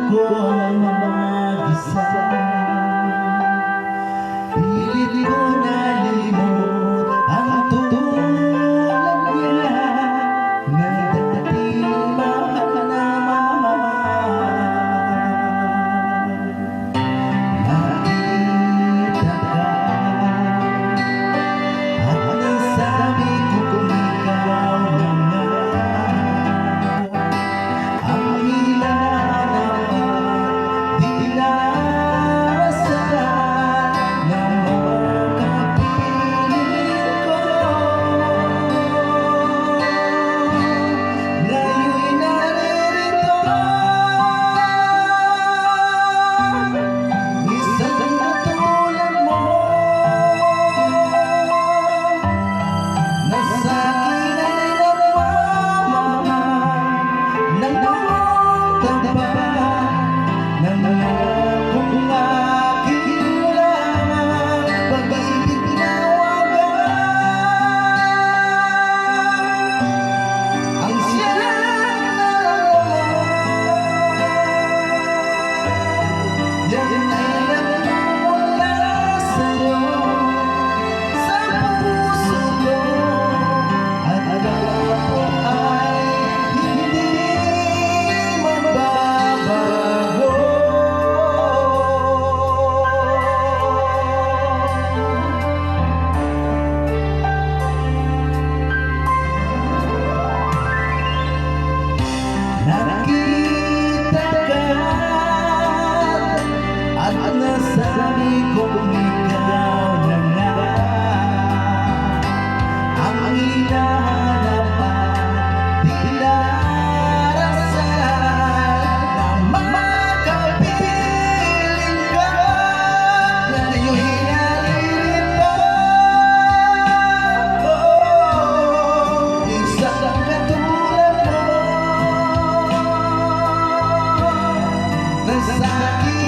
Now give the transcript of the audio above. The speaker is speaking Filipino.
ko ang mag-isa. Pilit ko na limot ang tulad niya na dating mahal na mahal. Nakita ka at nasabi ko kung ikaw na nga ang hinahanap at dinarasan na makapiling ko. Ngayon'y naririto, isang katulad mo na sa'kin ay nagmamahal ng buong tapat na nangakong aking lamang pag-ibig na wagas ang siyang nalaman. Yan ay nagmumula sa'yo, sa puso ko, at ako ay hindi mababago. Nakita ka at nasabi ko kung ikaw na nga ang hinahanap at dinarasan na makapiling ka. Ngayon'y naririto, isang katulad mo na sa'kin